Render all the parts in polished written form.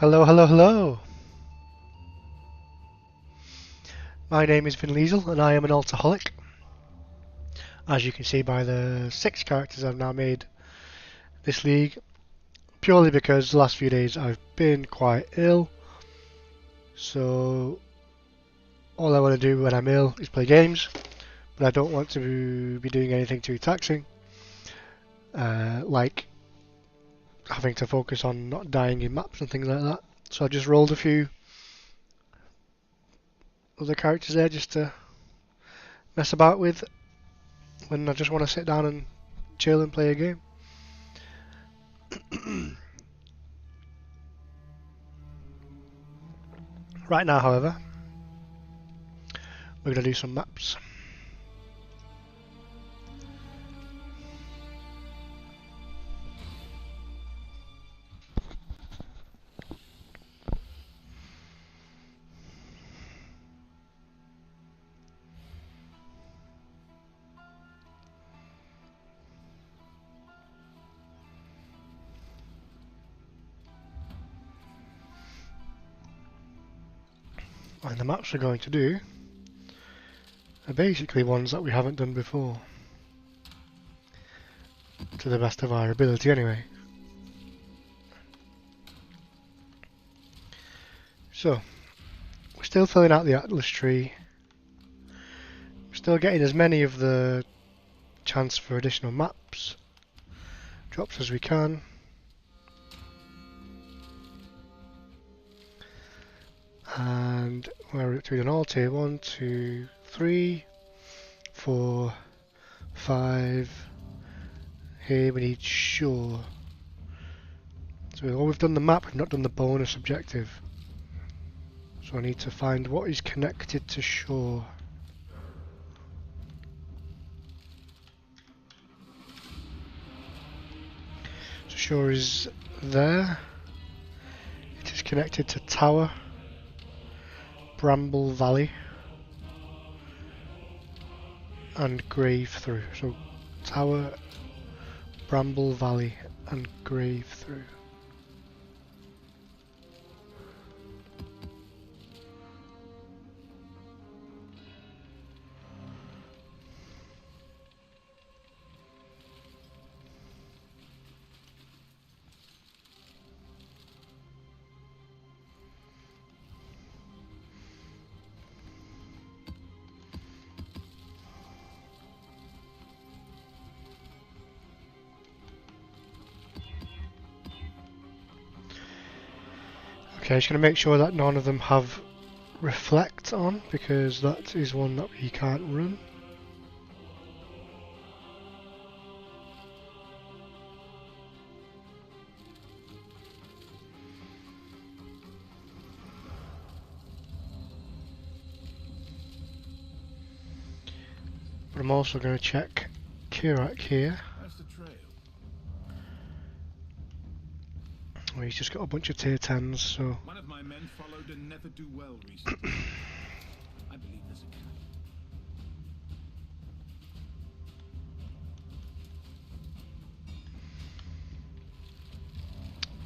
Hello, hello, hello! My name is Vin Liesel and I am an alcoholic. As you can see by the 6 characters I've now made this league, purely because the last few days I've been quite ill. So all I want to do when I'm ill is play games, but I don't want to be doing anything too taxing, like having to focus on not dying in maps and things like that. So I just rolled a few other characters there just to mess about with when I just want to sit down and chill and play a game. Right now, however, we're going to do some maps. And the maps we're going to do are basically ones that we haven't done before, to the best of our ability anyway. So, we're still filling out the Atlas tree, we're still getting as many of the chance for additional maps drops as we can. And we're up to an all tier 1, 2, 3, 4, 5. Here we need shore. So we've done the map, we've not done the bonus objective. So I need to find what is connected to shore. So shore is there. It is connected to tower. Bramble Valley and Grave Through. So Tower, Bramble Valley and Grave Through. Okay, just going to make sure that none of them have reflect on, because that is one that we can't run. But I'm also going to check Kirak here. Well, he's just got a bunch of tier 10s, so... One of my men followed and never do well recently. I believe there's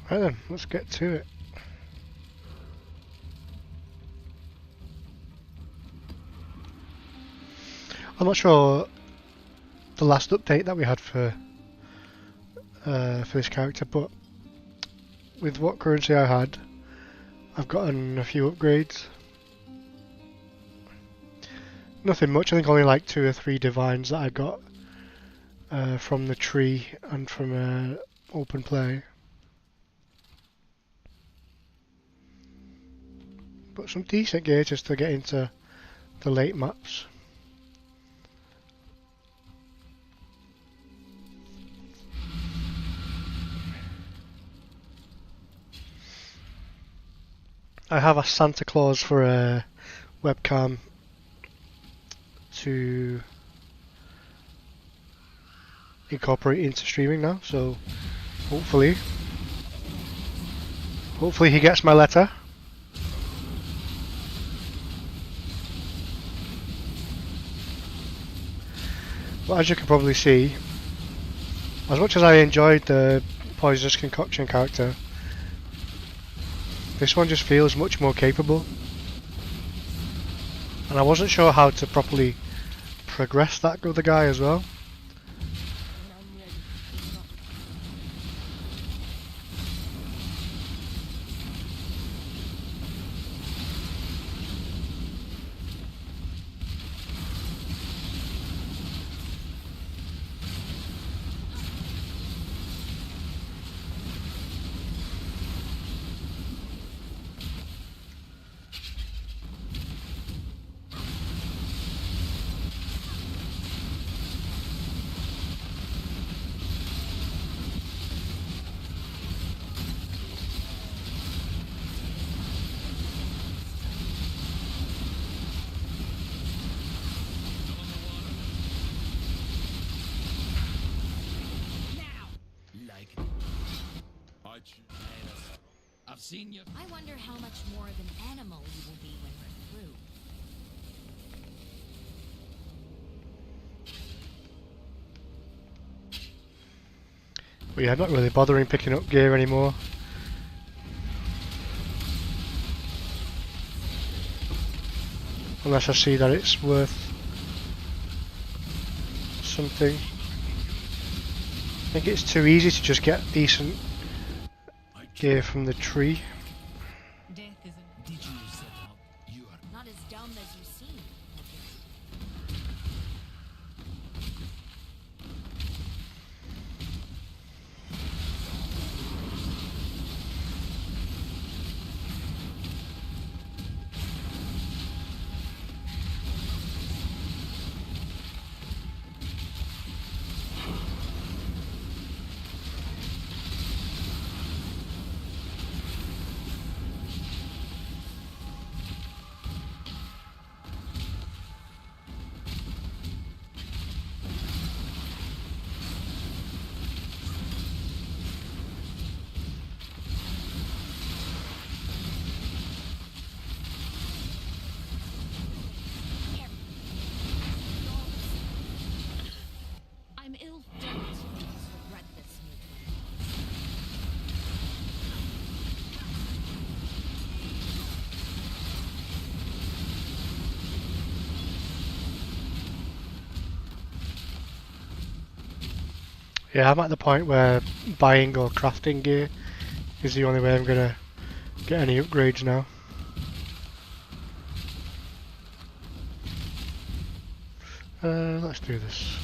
a Right then, let's get to it. I'm not sure the last update that we had for this character, but with what currency I had, I've gotten a few upgrades. Nothing much, I think only like 2 or 3 divines that I got from the tree and from open play. But some decent gear just to get into the late maps. I have a Santa Claus for a webcam to incorporate into streaming now, so hopefully he gets my letter. But as you can probably see, as much as I enjoyed the Poisonous Concoction character, This one just feels much more capable. And I wasn't sure how to properly progress that other guy as well. I've seen you. I wonder how much more of an animal you will be when we're through. But yeah, I'm not really bothering picking up gear anymore. Unless I see that it's worth something. I think it's too easy to just get decent gear from the tree. Death isn't. Did you set out? You are Not as dumb as you seem. I'm ill dealt. Regret this move. Yeah, I'm at the point where buying or crafting gear is the only way I'm gonna get any upgrades now. Let's do this.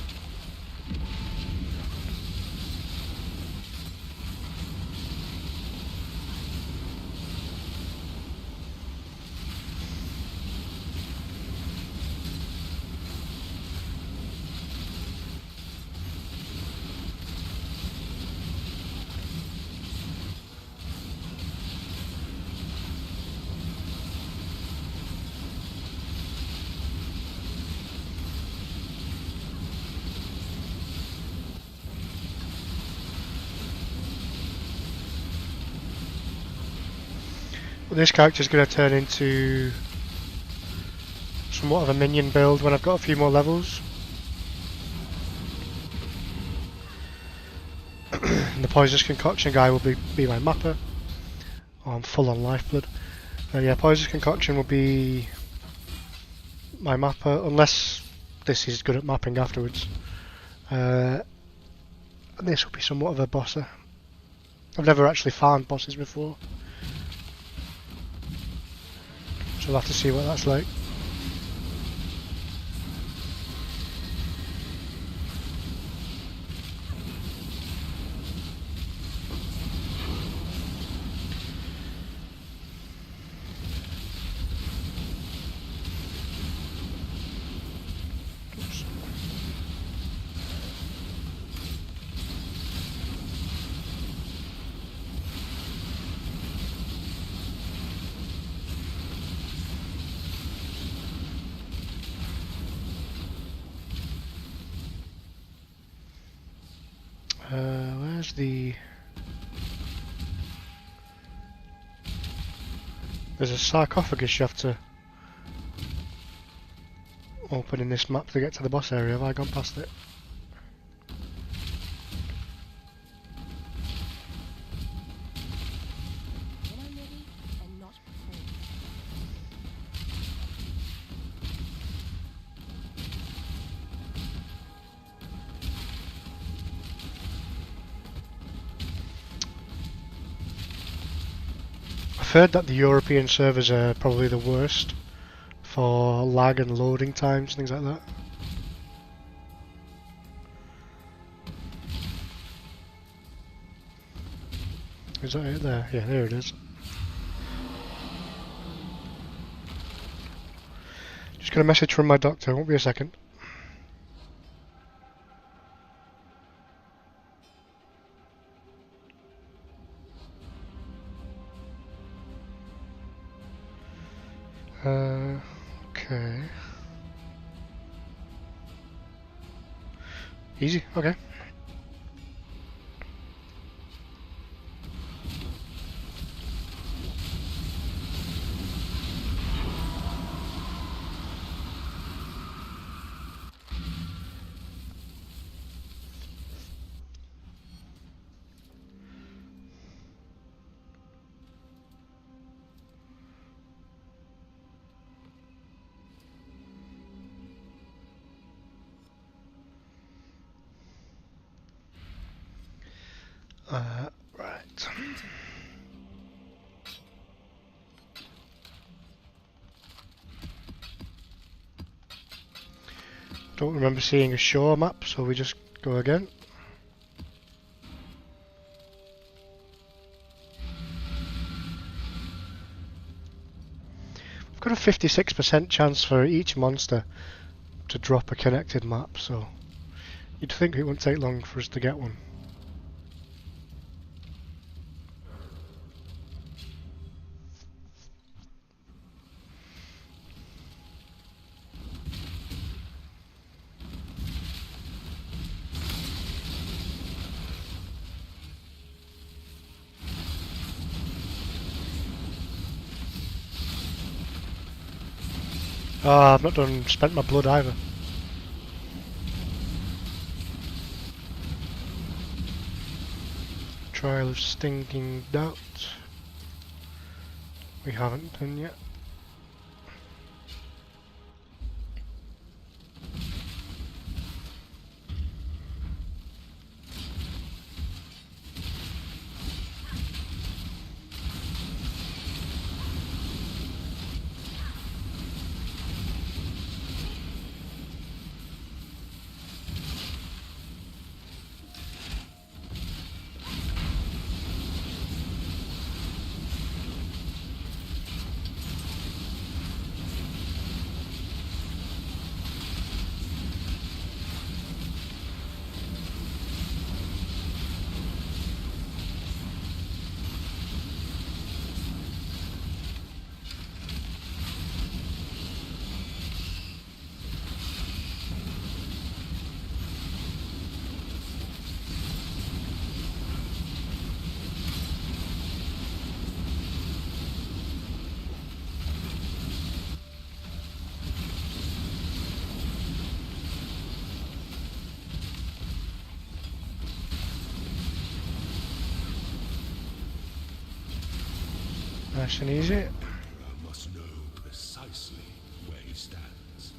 Well, this character's going to turn into somewhat of a minion build when I've got a few more levels. And the Poisonous Concoction guy will be my mapper. Oh, I'm full on lifeblood. Yeah, Poisonous Concoction will be my mapper, unless this is good at mapping afterwards. And this will be somewhat of a bosser. I've never actually farmed bosses before, so we'll have to see what that's like. Oops. Where's the... There's a sarcophagus you have to open in this map to get to the boss area. Have I gone past it? When I'm ready, heard that the European servers are probably the worst for lag and loading times, things like that. Is that it there? Yeah, there it is. Just got a message from my doctor, won't be a second. Okay. Easy, okay. Right. Don't remember seeing a shore map, so we just go again. We've got a 56% chance for each monster to drop a connected map, so you'd think it wouldn't take long for us to get one. Ah, I've not spent my blood either. Trial of Stinking Doubt. We haven't done yet. Nice and easy. Emperor must know precisely where he stands.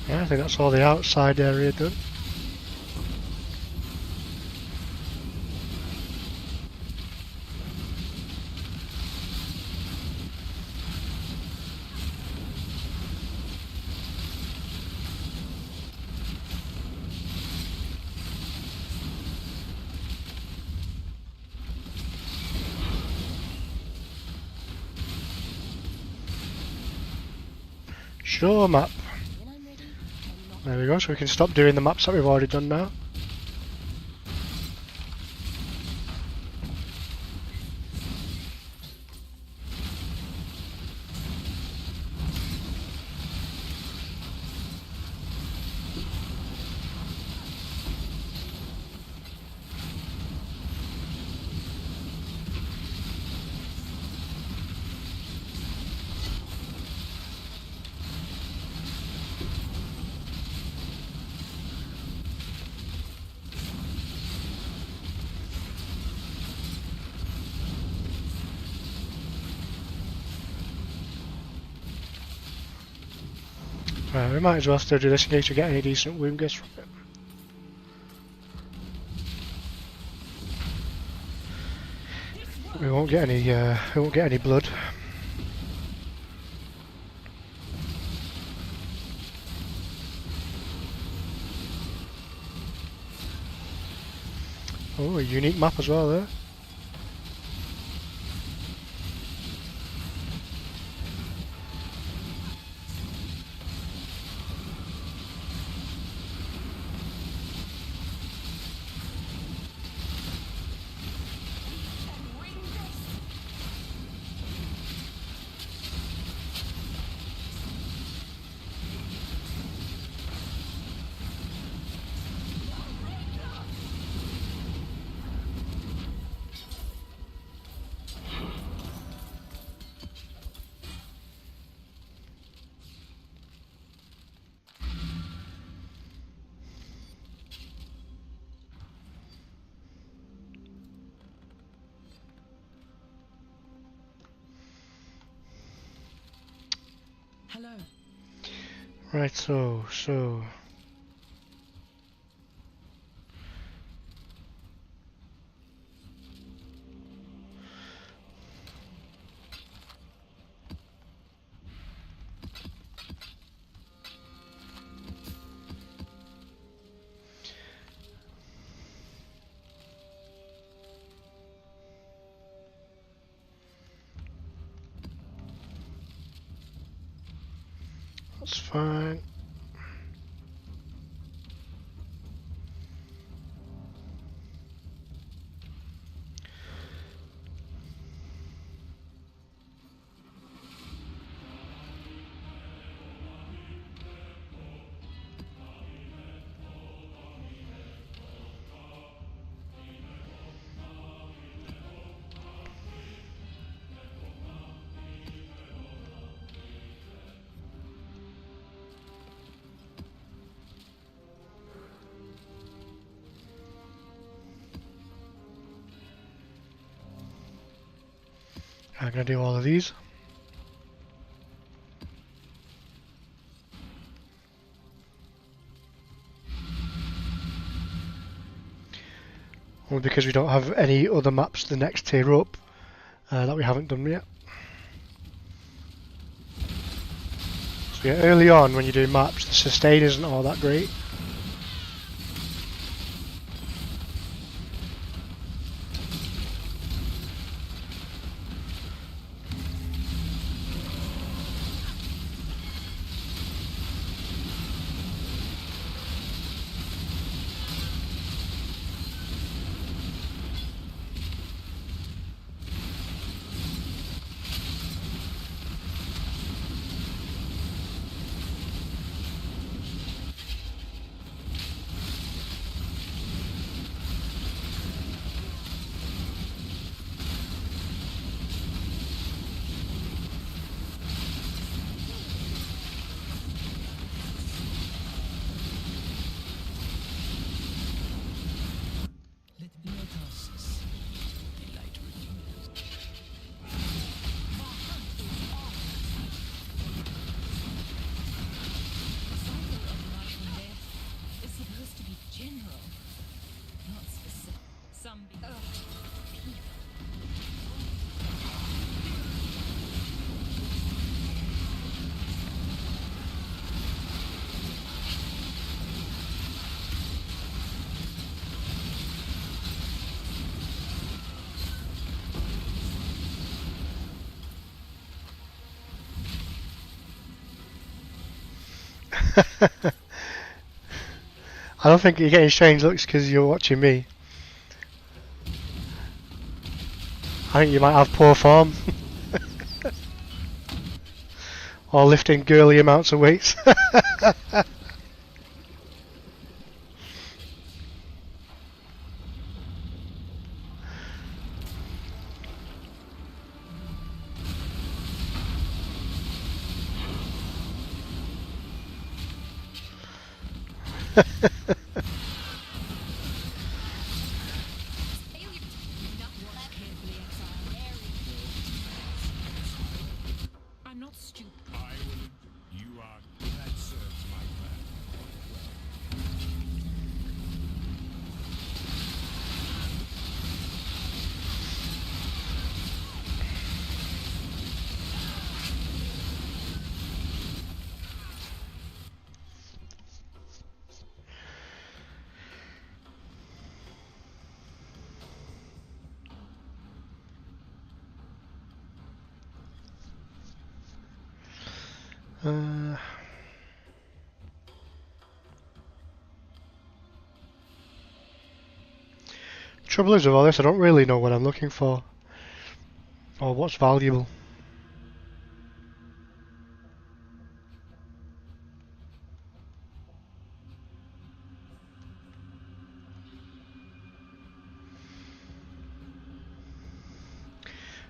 Yeah, I think that's all the outside area done. Sure map. When I'm ready, I'm not. There we go, so we can stop doing the maps that we've already done now. Right, we might as well still do this in case we get any decent wound guests from it. We won't get any blood. Oh, a unique map as well there. Hello. Right, so that's fine. I'm gonna do all of these. Only because we don't have any other maps the next tier up that we haven't done yet. So yeah, early on when you do maps, the sustain isn't all that great. I don't think you're getting strange looks because you're watching me. I think you might have poor form. Or lifting girly amounts of weights. I'm not stupid. I will. You are. That serves my plan. uh, Trouble is with all this, I don't really know what I'm looking for. Or what's valuable.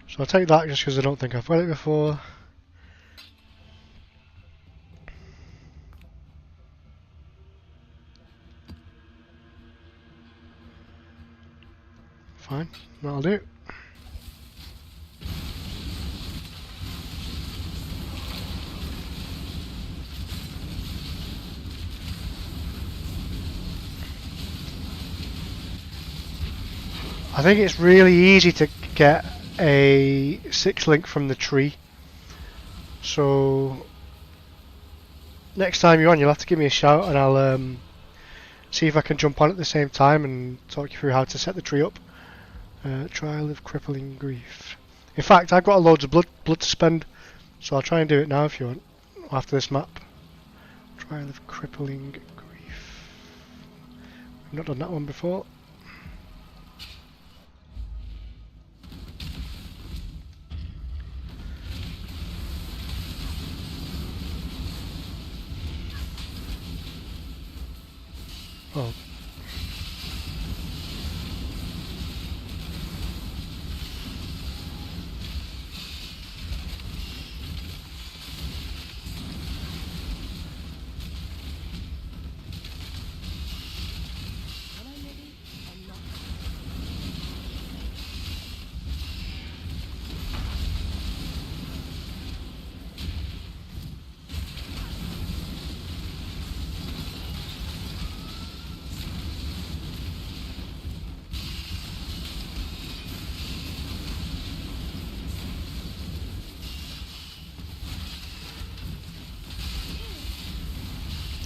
So I'll take that just because I don't think I've got it before. Fine, that'll do. I think it's really easy to get a 6-link from the tree. So next time you're on, you'll have to give me a shout and I'll see if I can jump on at the same time and talk you through how to set the tree up. Trial of crippling grief. In fact, I've got loads of blood to spend, so I'll try and do it now if you want, after this map. Trial of crippling grief. I've not done that one before. Oh. Am I ready? I'm not.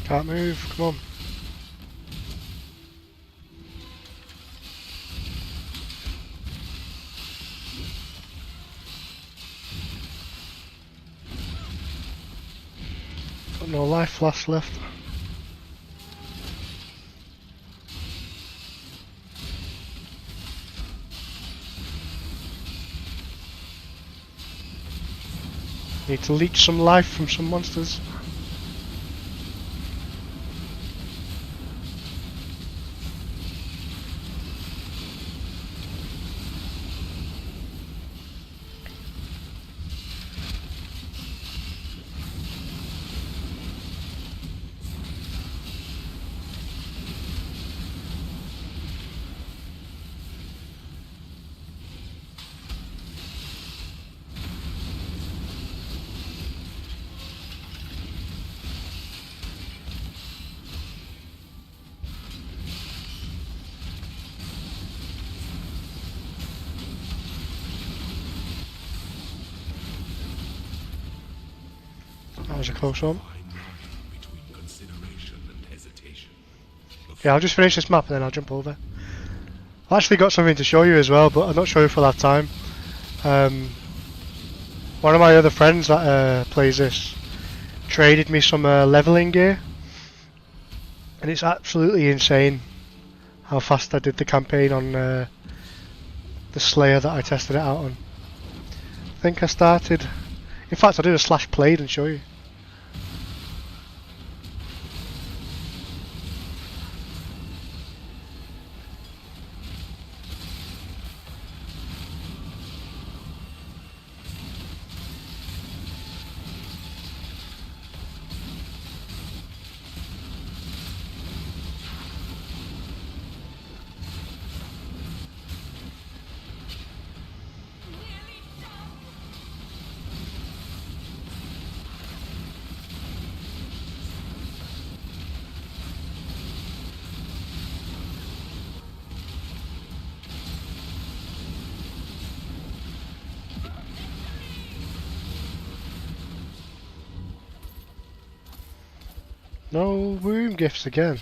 Can't move, come on. Got no life flask left. Need to leech some life from some monsters. That was a close one. Fine line between consideration and hesitation. Yeah, I'll just finish this map and then I'll jump over. I've actually got something to show you as well, but I'm not sure if we'll have time. One of my other friends that plays this traded me some leveling gear. And it's absolutely insane how fast I did the campaign on the Slayer that I tested it out on. I think I started... In fact, I'll do a slash played and show you. No room gifts again.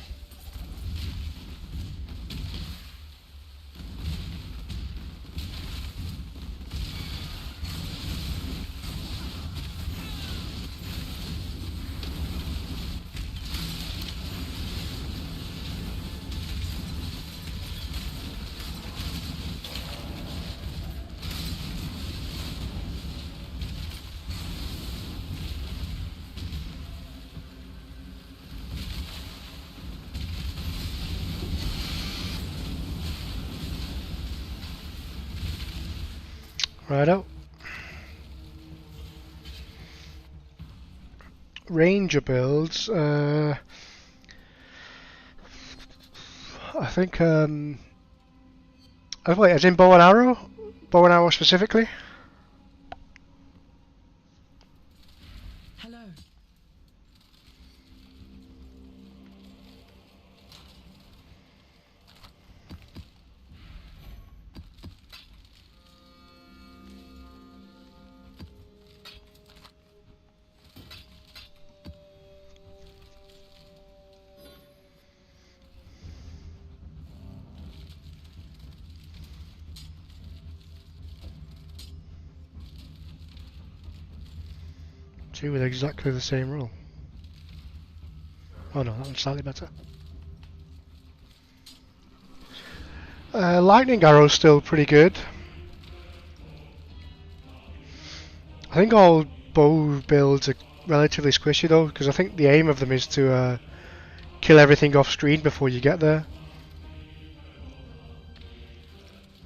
Righto. Ranger builds. I think. Oh, wait, as in bow and arrow? Bow and arrow specifically? Hello. Two with exactly the same rule. Oh no, that one's slightly better. Lightning arrow's still pretty good. I think all bow builds are relatively squishy though, because I think the aim of them is to kill everything off screen before you get there.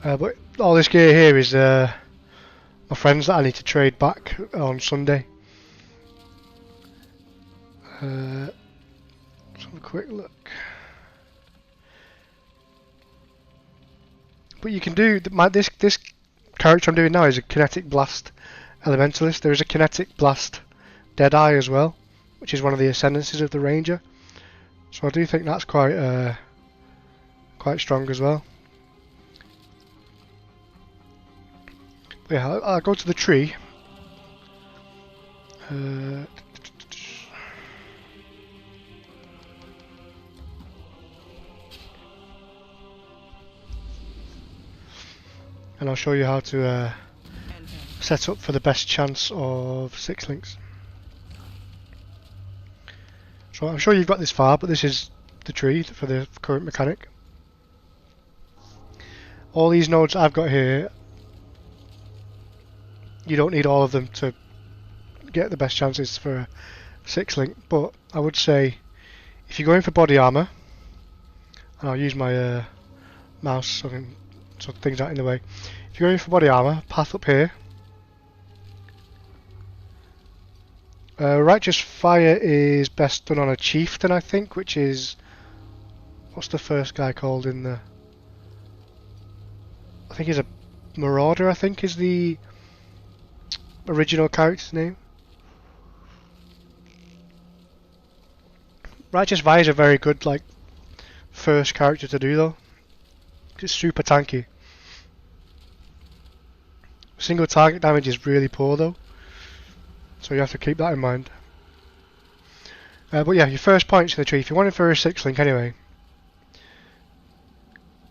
But all this gear here is my friends that I need to trade back on Sunday. Let's have a quick look. But you can do this character I'm doing now is a kinetic blast elementalist. There is a kinetic blast Deadeye as well, which is one of the ascendancies of the ranger. So I do think that's quite strong as well. But yeah, I'll go to the tree. And I'll show you how to set up for the best chance of 6 links. So I'm sure you've got this far, but this is the tree for the current mechanic. All these nodes I've got here, you don't need all of them to get the best chances for a 6 link, but I would say if you're going for body armour, and I'll use my mouse so things aren't in the way. If you're going for body armour, path up here. Righteous Fire is best done on a chieftain, I think, which is... What's the first guy called in the... I think he's a Marauder, I think is the original character's name. Righteous Fire is a very good, like, first character to do though. It's super tanky. Single target damage is really poor though, so you have to keep that in mind. But yeah, your first point's in the tree. If you want it for a 6 link anyway,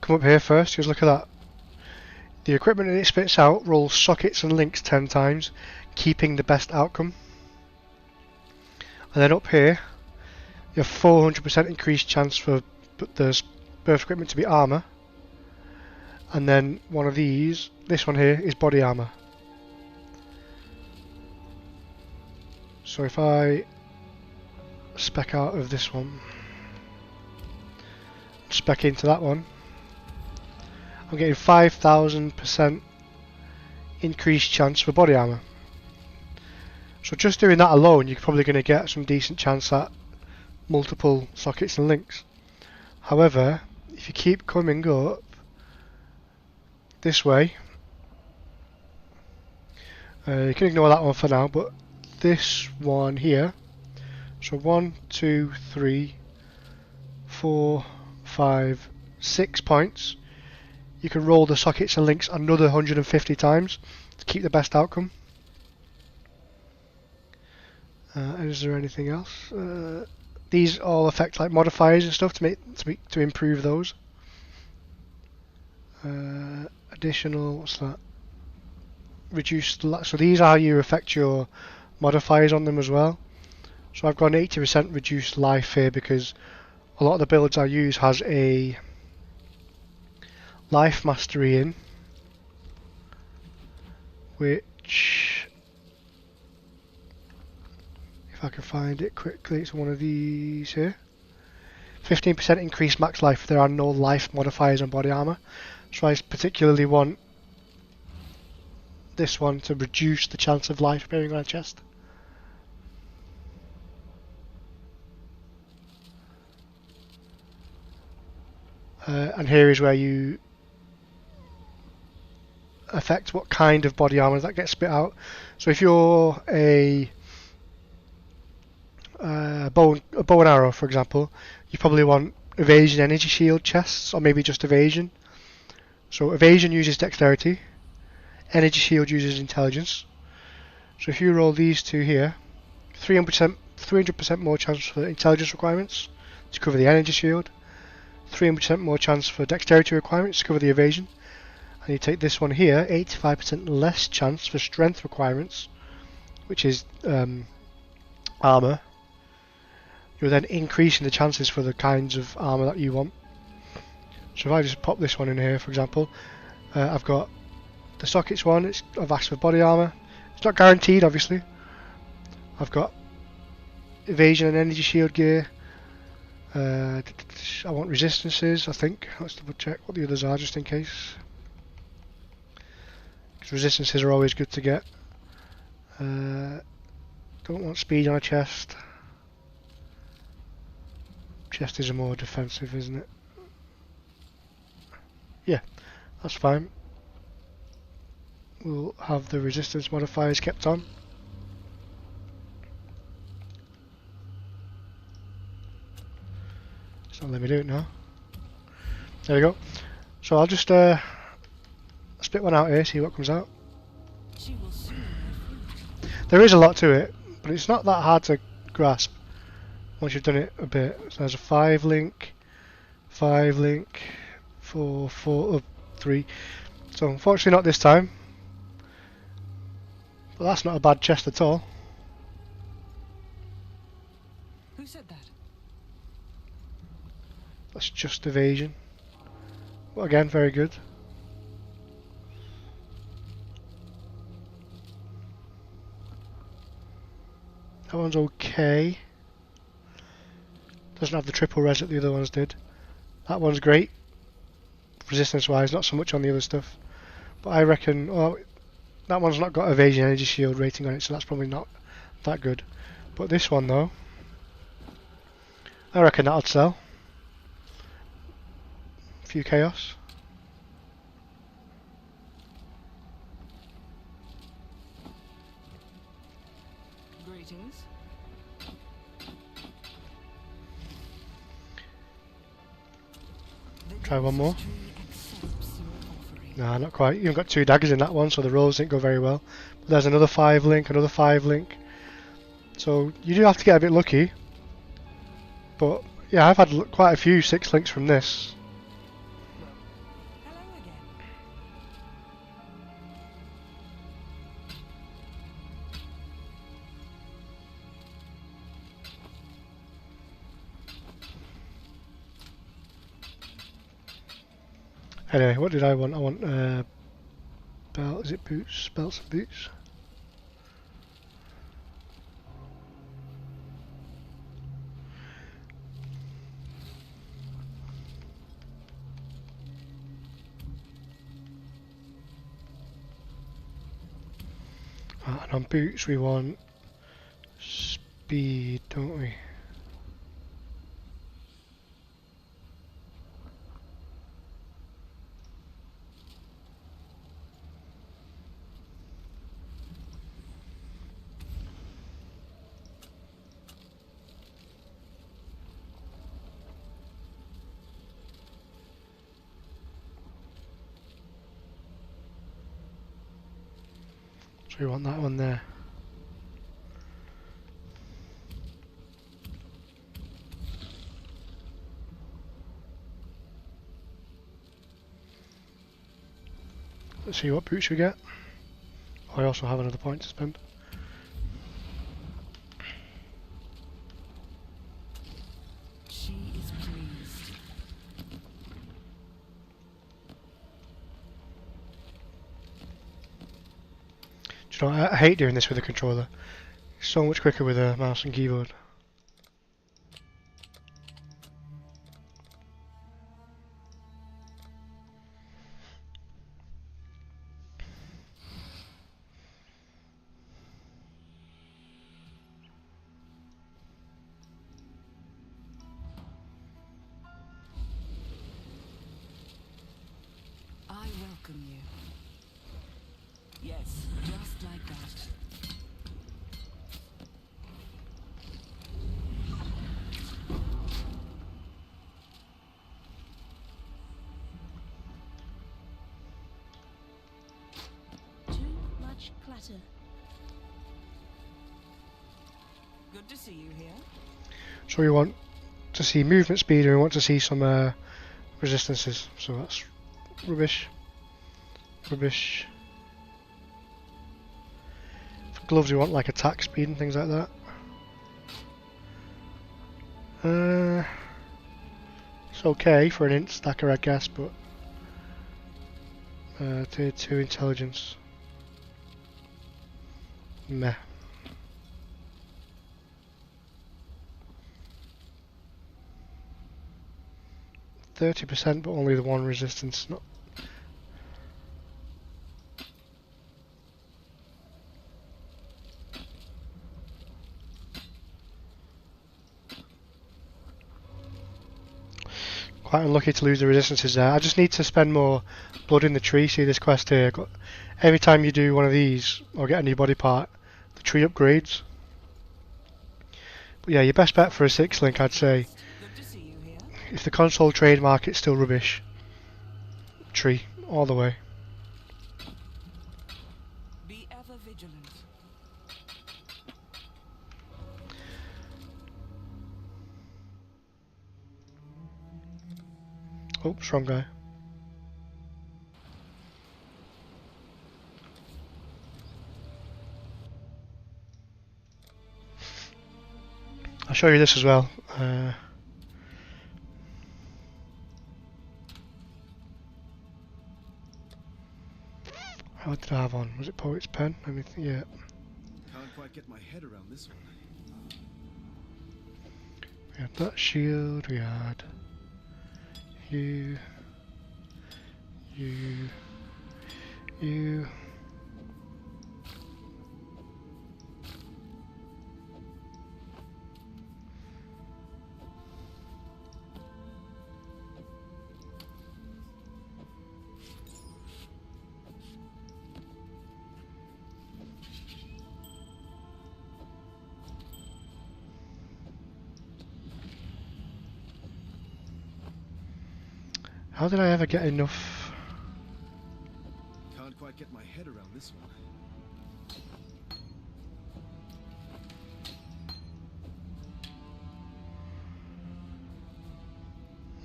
come up here first, just look at that. The equipment that it spits out rolls sockets and links 10 times, keeping the best outcome. And then up here, you have 400% increased chance for the birth equipment to be armor. And then one of these, this one here, is body armor. So if I spec out of this one, spec into that one, I'm getting 5,000% increased chance for body armor. So just doing that alone, you're probably going to get some decent chance at multiple sockets and links. However, if you keep coming up this way, you can ignore that one for now, but this one here, so 1, 2, 3, 4, 5, 6 points, you can roll the sockets and links another 150 times to keep the best outcome. Is there anything else? These all affect like modifiers and stuff to improve those. Additional, what's that? Reduced. So these are how you affect your modifiers on them as well. So I've got an 80% reduced life here because a lot of the builds I use has a life mastery in, which, if I can find it quickly, it's one of these here. 15% increased max life if there are no life modifiers on body armor. So I particularly want this one to reduce the chance of life appearing on a chest. And here is where you affect what kind of body armor that gets spit out. So if you're a bow and arrow, for example, you probably want evasion energy shield chests, or maybe just evasion. So evasion uses dexterity, energy shield uses intelligence. So if you roll these two here, 300% more chance for intelligence requirements to cover the energy shield, 300% more chance for dexterity requirements to cover the evasion, and you take this one here, 85% less chance for strength requirements, which is armor. You're then increasing the chances for the kinds of armor that you want. So if I just pop this one in here, for example, I've got the sockets one, I've asked for body armor. It's not guaranteed, obviously. I've got evasion and energy shield gear. I want resistances, I think. Let's double check what the others are just in case. Because resistances are always good to get. Don't want speed on a chest. Chest is more defensive, isn't it? Yeah, that's fine. We'll have the resistance modifiers kept on. It's not letting me do it now. There we go. So I'll just spit one out here, see what comes out. There is a lot to it, but it's not that hard to grasp once you've done it a bit. So there's a 5 link, 4, 3. So unfortunately not this time. But that's not a bad chest at all. Who said that? That's just evasion. Well, again, very good. That one's okay. Doesn't have the triple res that the other ones did. That one's great. Resistance wise, not so much on the other stuff. But I reckon, well, that one's not got evasion energy shield rating on it, so that's probably not that good. But this one though, I reckon that'll sell. A few chaos. Greetings. Try one more. Nah, not quite. You've got 2 daggers in that one, so the rolls didn't go very well. But there's another 5 link, another 5 link. So you do have to get a bit lucky. But yeah, I've had quite a few 6 links from this. Hello again. Anyway, what did I want? I want belt. Is it boots? Belts and boots. And on boots we want speed, don't we? So we want that one there. Let's see what boots we get. I also have another point to spend. She is pleased. Do you know, I hate doing this with a controller. It's so much quicker with a mouse and keyboard. I welcome you. Yes, just like that. Too much clutter. Good to see you here. So we want to see movement speed and we want to see some resistances. So that's rubbish. Rubbish. For gloves we want like attack speed and things like that. It's okay for an int stacker I guess, but tier 2 intelligence. Meh. 30% but only the one resistance, not quite unlucky to lose the resistances there. I just need to spend more blood in the tree. See this quest here. Every time you do one of these or get a new body part, the tree upgrades. But yeah, your best bet for a 6 link I'd say, Good to see you here. if the console trade market's still rubbish, tree, all the way. Be ever vigilant. Oh, strong guy. I'll show you this as well. What did I have on? Was it Poet's Pen? Let me think, yeah. Can't quite get my head around this one. We had that shield, we had you, you. How did I ever get enough? Can't quite get my head around this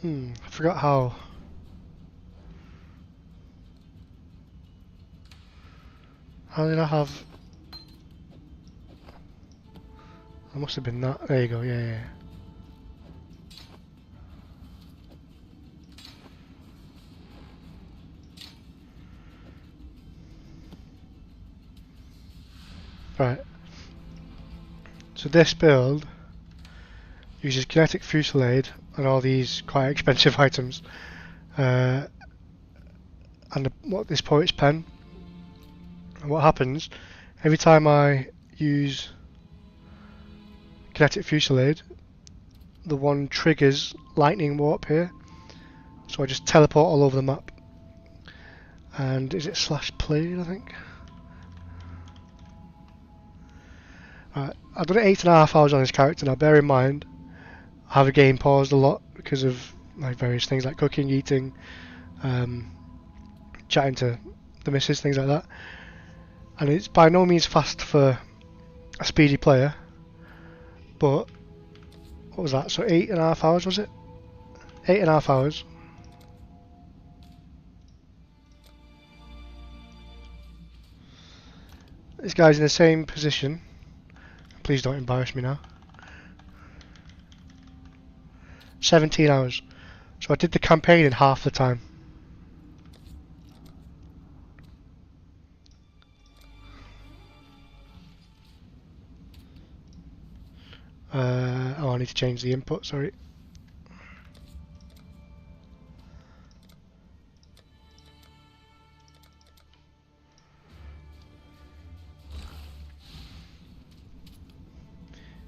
one. I forgot how. How did I have? That must have been that. There you go, yeah. Right. So this build uses kinetic fusillade and all these quite expensive items, and this poet's pen. And what happens every time I use kinetic fusillade, the one triggers lightning warp here, so I just teleport all over the map. And is it /played, I think? I've done 8.5 hours on this character now. Bear in mind, I have a game paused a lot because of like various things like cooking, eating, chatting to the missus, things like that. And it's by no means fast for a speedy player, but what was that? So 8.5 hours, was it? 8.5 hours. This guy's in the same position. Please don't embarrass me now. 17 hours. So I did the campaign in half the time. Oh, I need to change the input, sorry.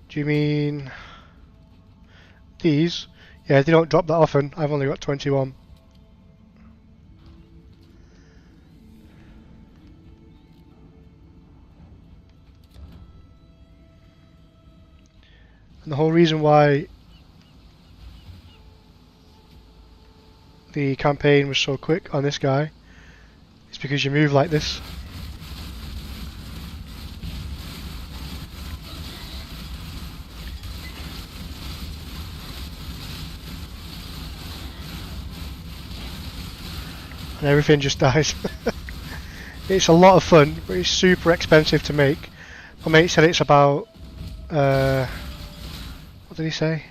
Do you mean these? Yeah, they don't drop that often. I've only got 21. And the whole reason why the campaign was so quick on this guy is because you move like this. And everything just dies. It's a lot of fun, but it's super expensive to make. My mate said it's about what did he say?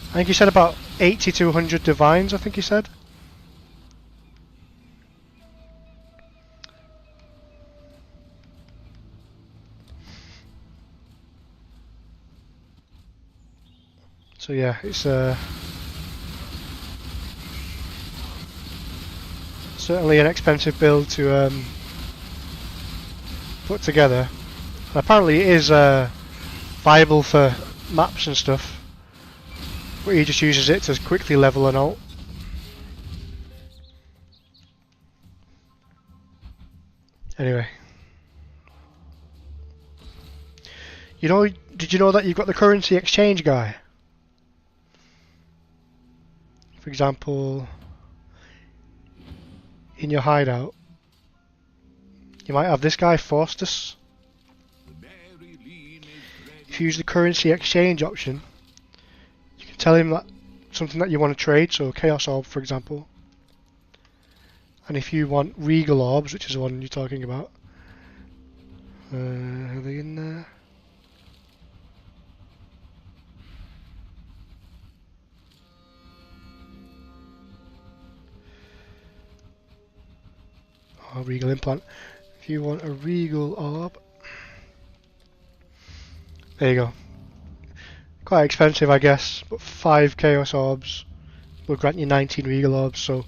I think he said about 80 to 100 divines, I think he said. So yeah, it's certainly an expensive build to put together. And apparently it is viable for maps and stuff, but he just uses it to quickly level an ult. Anyway, you know, did you know that you've got the currency exchange guy? For example, in your hideout, you might have this guy, Faustus. If you use the currency exchange option, you can tell him that something that you want to trade, so Chaos Orb for example. And if you want Regal Orbs, which is the one you're talking about, are they in there? Oh, Regal Implant. If you want a Regal Orb, there you go. Quite expensive, I guess, but 5 Chaos Orbs will grant you 19 Regal Orbs, so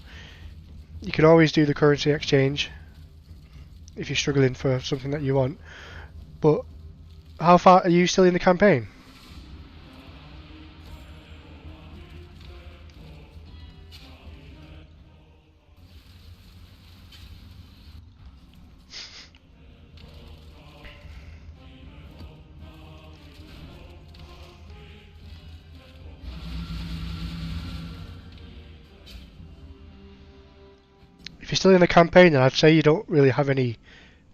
you can always do the currency exchange if you're struggling for something that you want. But how far are you still in the campaign? If you're still in the campaign, then I'd say you don't really have any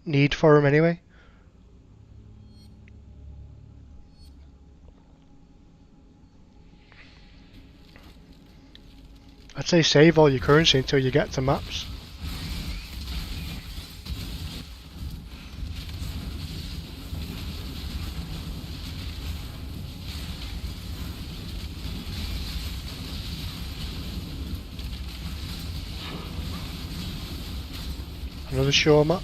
need for them anyway. I'd say save all your currency until you get to maps. Another shore map.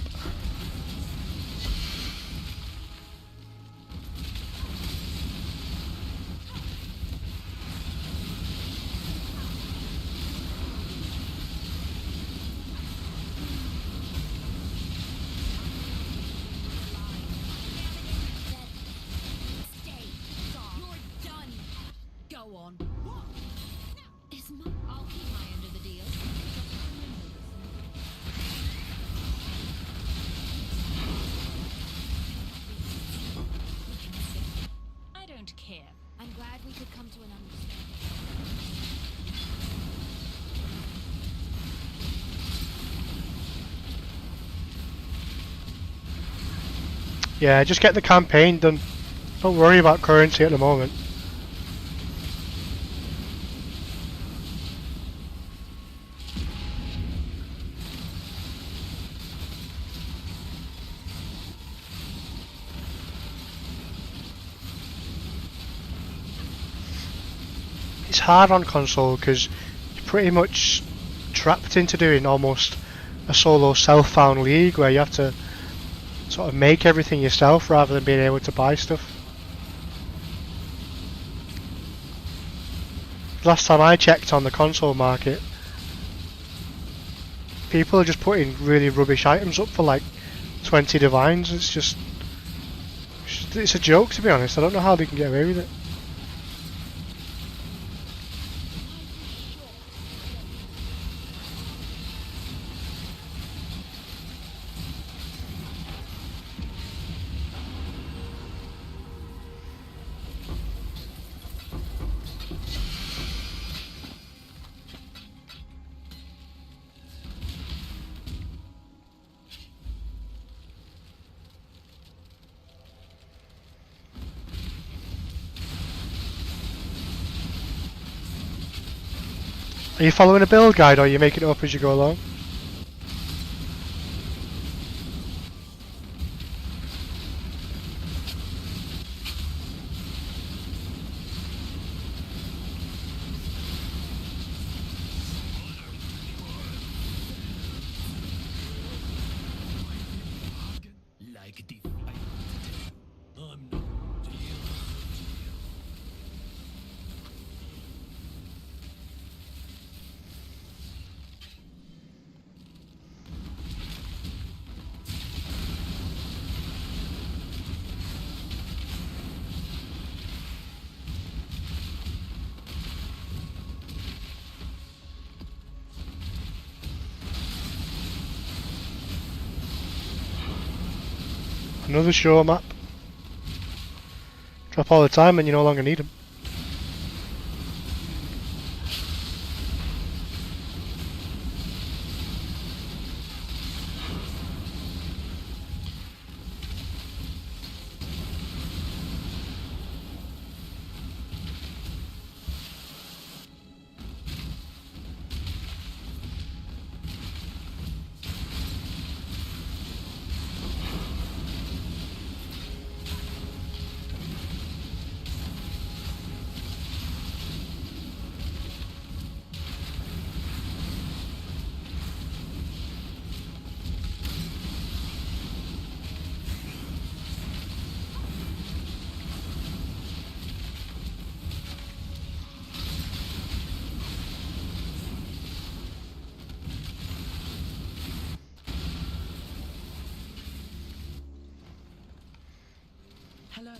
care. I'm glad we could come to an understanding. Yeah, just get the campaign done. Don't worry about currency at the moment. It's hard on console because you're pretty much trapped into doing almost a solo self-found league where you have to sort of make everything yourself rather than being able to buy stuff. Last time I checked on the console market, people are just putting really rubbish items up for like 20 divines. It's a joke, to be honest. I don't know how they can get away with it. Are you following a build guide or are you making it up as you go along? Another show map. Drop all the time and you no longer need them. Hello.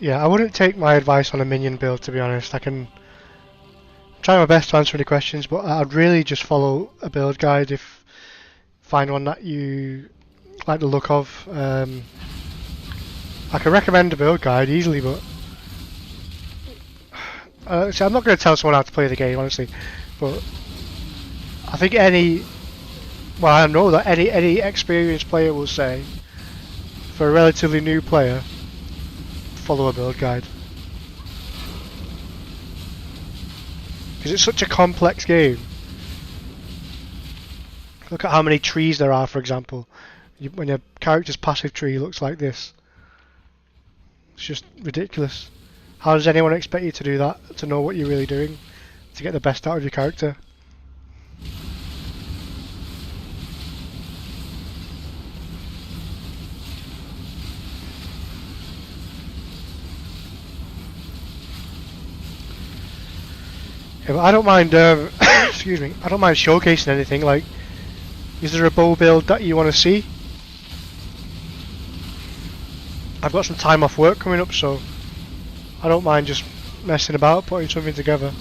Yeah, I wouldn't take my advice on a minion build, to be honest. I can try my best to answer any questions, but I'd really just follow a build guide if find one that you like the look of. I can recommend a build guide easily, but so I'm not going to tell someone how to play the game, honestly. But I think I know that any experienced player will say, for a relatively new player, follow a build guide. Because it's such a complex game. Look at how many trees there are, for example. When your character's passive tree looks like this. It's just ridiculous. How does anyone expect you to do that, to know what you're really doing, to get the best out of your character? Yeah, but I don't mind. Excuse me. I don't mind showcasing anything. Like, is there a bow build that you want to see? I've got some time off work coming up, so I don't mind just messing about, putting something together.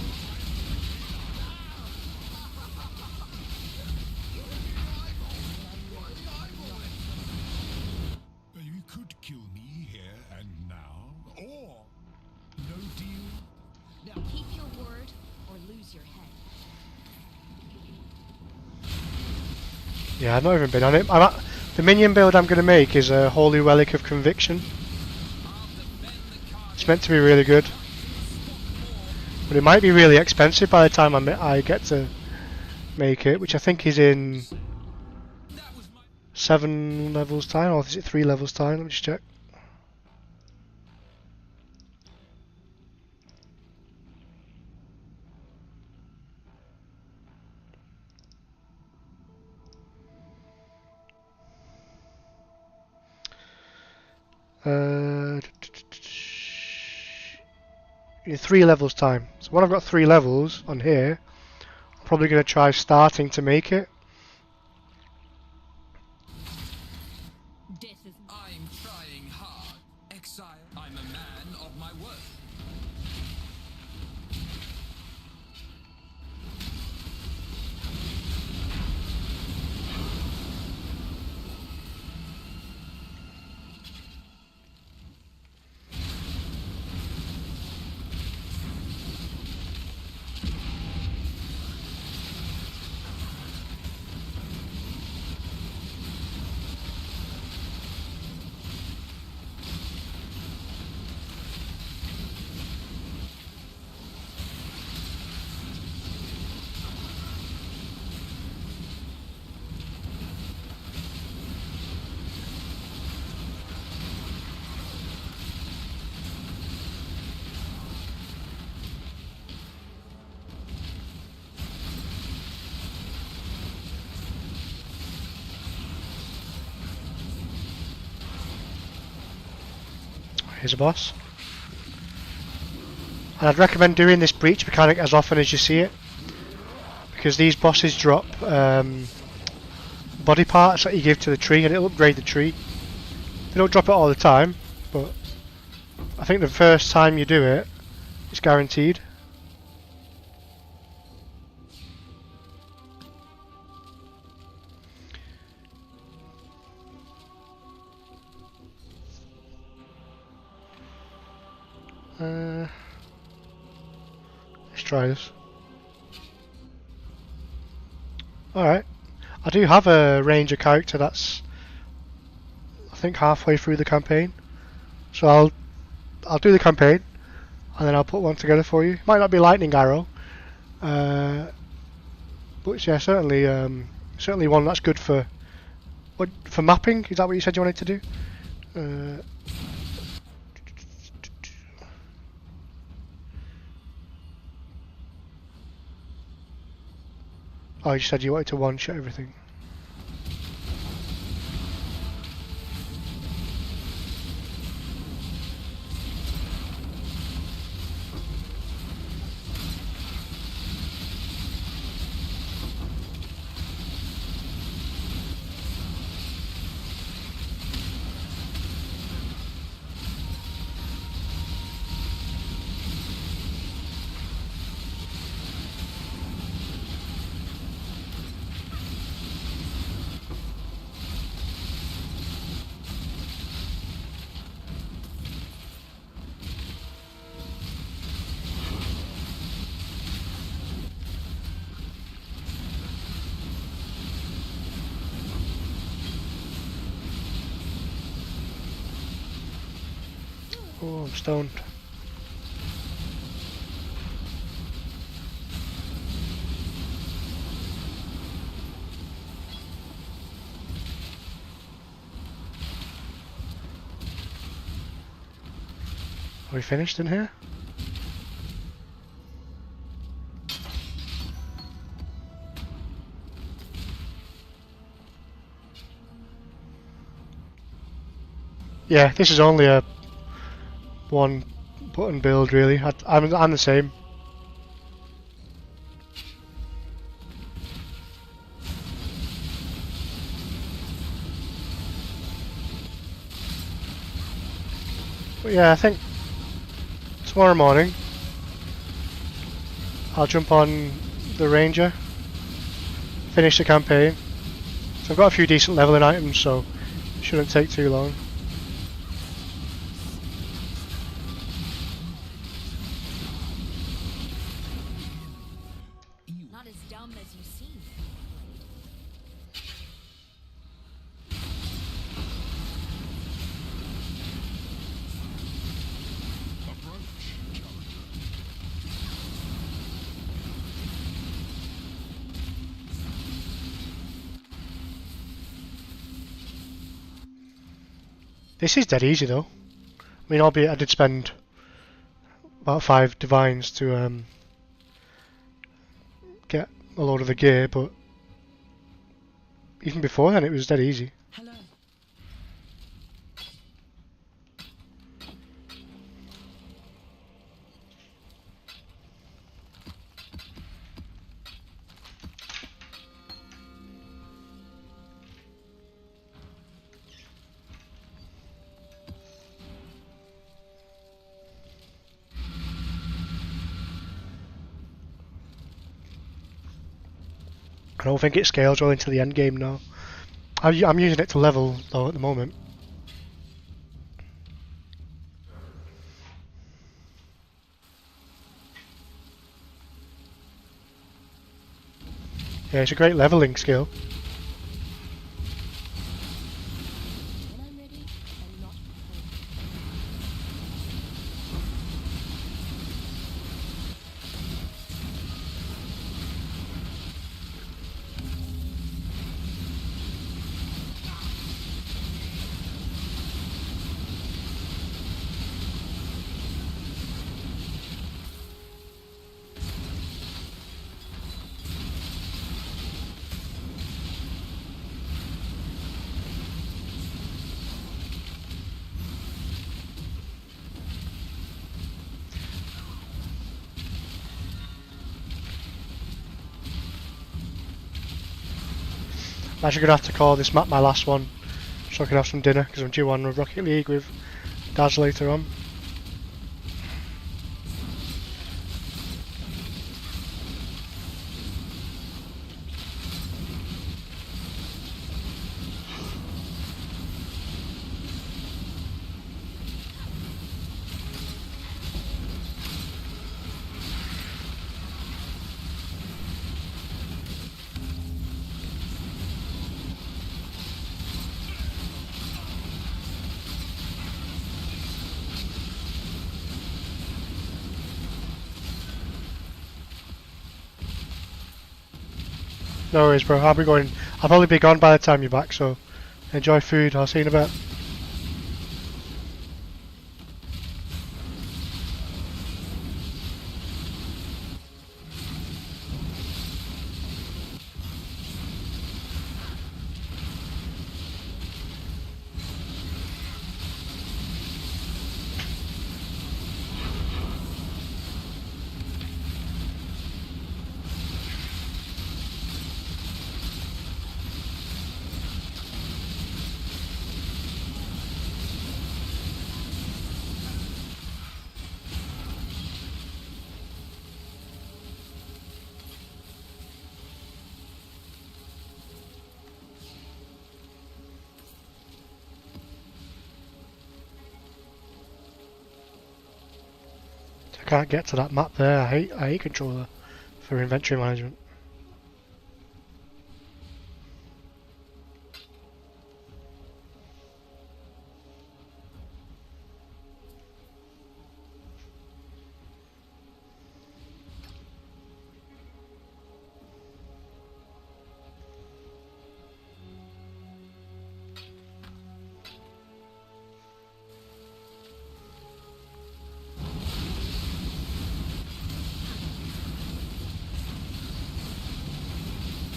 You could kill me here and now, or no deal. Keep your word or lose your head. Yeah, I've not even been on it. The minion build I'm going to make is a Holy Relic of Conviction. It's meant to be really good. But it might be really expensive by the time I get to make it, which I think is in 7 levels time, or is it 3 levels time? Let me just check. In 3 levels time. So when I've got 3 levels on here, I'm probably going to try starting to make it. Death is. I'm trying hard. Exile. I'm a man of my word. Here's a boss. And I'd recommend doing this breach mechanic as often as you see it, because these bosses drop body parts that you give to the tree and it'll upgrade the tree. They don't drop it all the time, but I think the first time you do it, it's guaranteed. Let's try this. Alright. I do have a ranger character that's, I think, halfway through the campaign. So I'll do the campaign and then I'll put one together for you. Might not be lightning arrow. But yeah, certainly certainly one that's good for mapping. Is that what you said you wanted to do? Oh, you said you wanted to one-shot everything. Oh, I'm stoned. Are we finished in here? Yeah, this is only a one button build really. I'm the same. But yeah, I think tomorrow morning I'll jump on the Ranger, finish the campaign. So I've got a few decent leveling items, so it shouldn't take too long. Not as dumb as you seem. Approach, challenger. This is dead easy though. I mean, albeit I did spend about 5 divines to get a load of the gear, but even before then it was dead easy. Hello. I don't think it scales well into the end game now. I'm using it to level though at the moment. Yeah, it's a great leveling skill. When I'm ready, and not before. I'm actually gonna have to call this map my last one, so I can have some dinner because I'm due on Rocket League with Daz later on. No worries, bro. I'll be going. I'll probably be gone by the time you're back, so enjoy food. I'll see you in a bit. I can't get to that map there. I hate controller for inventory management.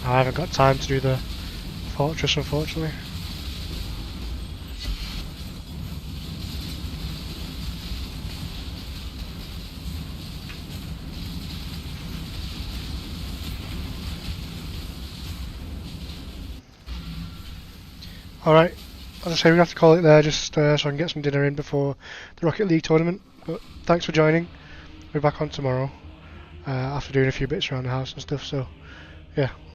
I haven't got time to do the fortress, unfortunately. Alright, as I say, we have to call it there just so I can get some dinner in before the Rocket League tournament. But thanks for joining. We're back on tomorrow after doing a few bits around the house and stuff. So yeah.